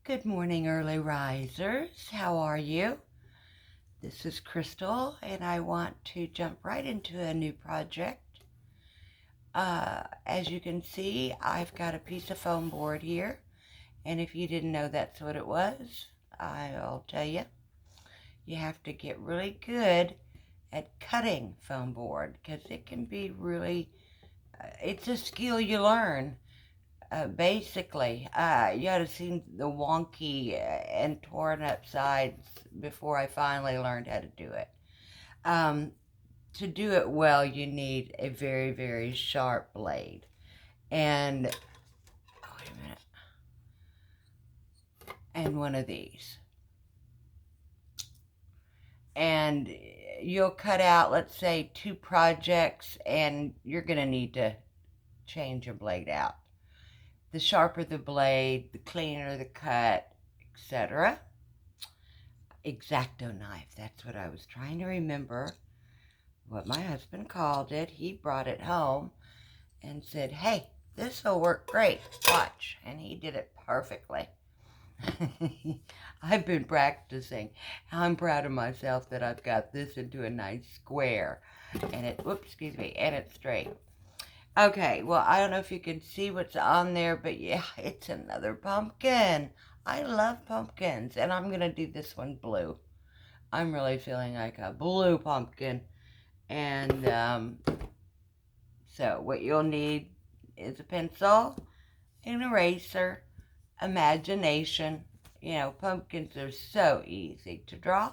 Good morning, early risers. How are you? This is Crystal, and I want to jump right into a new project. As you can see, I've got a piece of foam board here, and if you didn't know that's what it was, I'll tell you. You have to get really good at cutting foam board because it can be really, it's a skill you learn. Basically, you ought to see the wonky and torn up sides before I finally learned how to do it. Um, to do it well, you need a very, very sharp blade. And, oh, wait a minute, and one of these. And you'll cut out, let's say, 2 projects, and you're going to need to change your blade out. The sharper the blade, the cleaner the cut, etc. Exactoknife, that's what I was trying to remember what my husband called it. He brought it home and said, hey, this will work great, watch. And he did it perfectly. I've been practicing. I'm proud of myself that I've got this into a nice square. And and it's straight. Okay, well, I don't know if you can see what's on there, but yeah, it's another pumpkin. I love pumpkins, and I'm going to do this one blue. I'm really feeling like a blue pumpkin. And so what you'll need is a pencil, an eraser, imagination. You know, pumpkins are so easy to draw.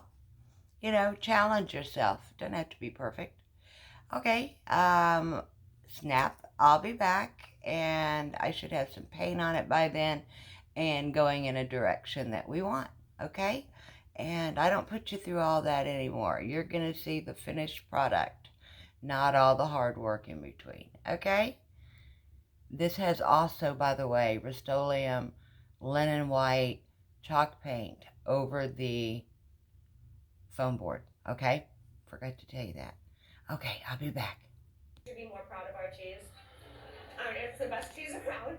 You know, challenge yourself. Don't have to be perfect. Okay, snap. I'll be back, and I should have some paint on it by then and going in a direction that we want. Okay? And I don't put you through all that anymore. You're going to see the finished product, not all the hard work in between. Okay? This has also, by the way, Rust-Oleum linen white chalk paint over the foam board. Okay? Forgot to tell you that. Okay, I'll be back. To be more proud of our cheese. It's the best cheese around.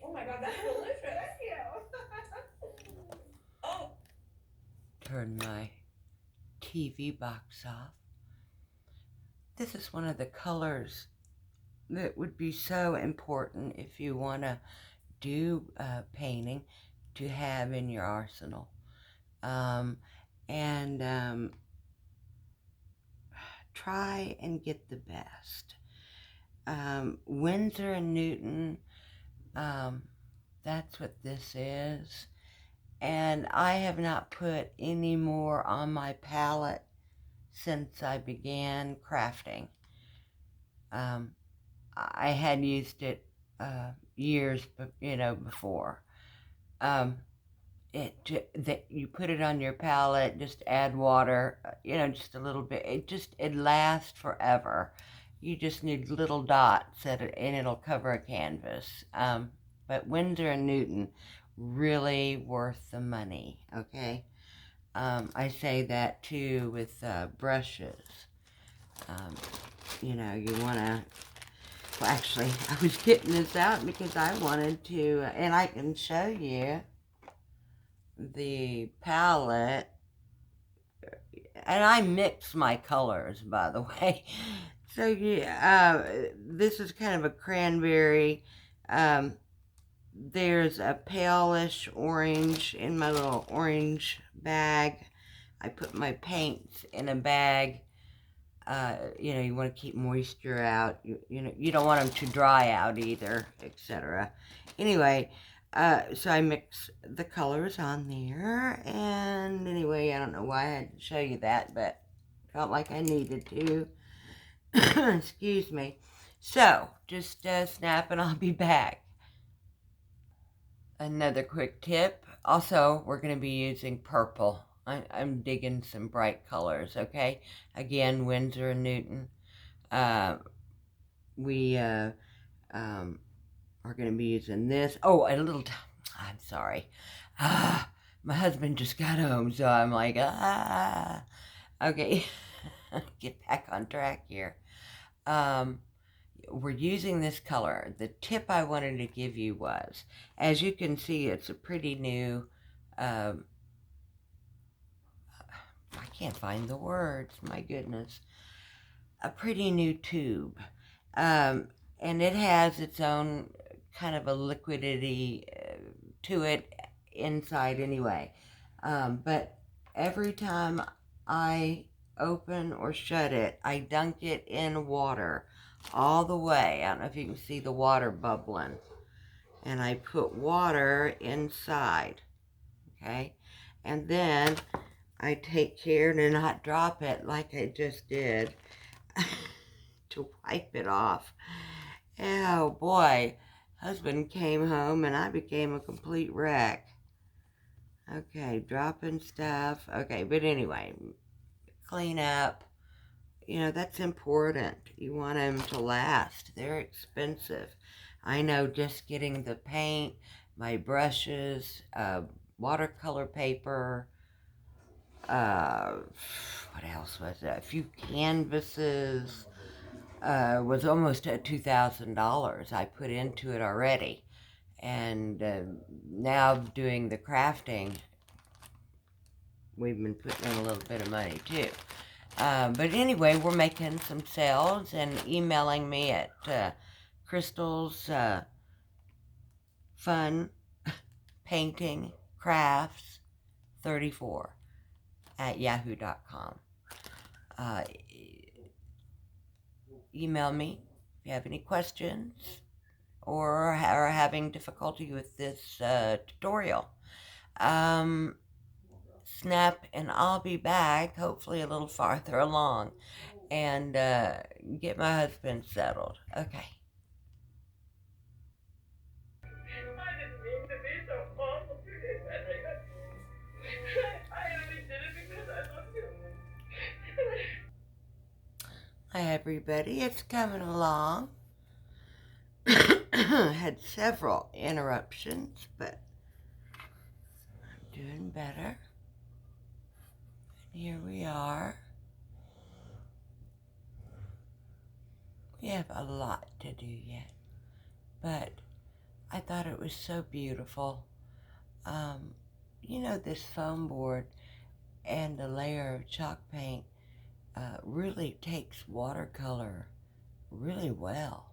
Oh my god, that's delicious. Thank you. Oh, Turn my TV box off. This is one of the colors that would be so important if you want to do painting to have in your arsenal. Um, and try and get the best. Winsor and Newton, um, that's what this is. And I have not put any more on my palette since I began crafting. Um, I had used it years, before. Um, that you put it on your palette, just add water, just a little bit. It lasts forever. You just need little dots and it'll cover a canvas. But Winsor and Newton, really worth the money. Okay. I say that too with brushes. Um, you want to, well, actually, I was getting this out because I wanted to, and I can show you the palette. And I mix my colors, by the way. So, yeah, this is kind of a cranberry. Um, there's a palish orange in my little orange bag. I put my paints in a bag. You want to keep moisture out. You don't want them to dry out either, etc. Anyway, so I mix the colors on there. And anyway, I don't know why I had to show you that, but felt like I needed to. Excuse me. So, just snap and I'll be back. Another quick tip. Also, we're going to be using purple. I'm digging some bright colors, okay? Again, Winsor and Newton. Uh, we are going to be using this. Oh, a little I'm sorry. My husband just got home, so I'm like, Okay, get back on track here. We're using this color. The tip I wanted to give you was, as you can see, it's a pretty new I can't find the words, my goodness, a pretty new tube. Um, and it has its own kind of a liquidity to it inside anyway. But every time I open or shut it, I dunk it in water all the way. I don't know if you can see the water bubbling. And I put water inside, okay? And then I take care to not drop it like I just did to wipe it off. Oh boy, husband came home and I became a complete wreck. Okay, dropping stuff. Okay, but anyway, clean up. You know, that's important. You want them to last. They're expensive. I know just getting the paint, my brushes, watercolor paper, uh, what else was it? A few canvases, was almost at $2,000 I put into it already. And now doing the crafting, we've been putting in a little bit of money too. But anyway, we're making some sales and emailing me at Crystal's Fun Painting Crafts 34 at yahoo.com. Email me if you have any questions or are having difficulty with this tutorial. Snap and I'll be back, hopefully a little farther along, and get my husband settled. Okay. I didn't mean to be so awful to you, Henry. I only did it because I love you. Hi, everybody. It's coming along. Had several interruptions, but I'm doing better. And here we are. We have a lot to do yet, but I thought it was so beautiful. You know, this foam board and a layer of chalk paint really takes watercolor really well.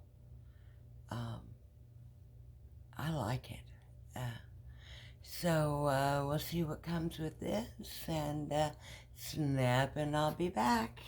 I like it. So we'll see what comes with this, and snap, and I'll be back.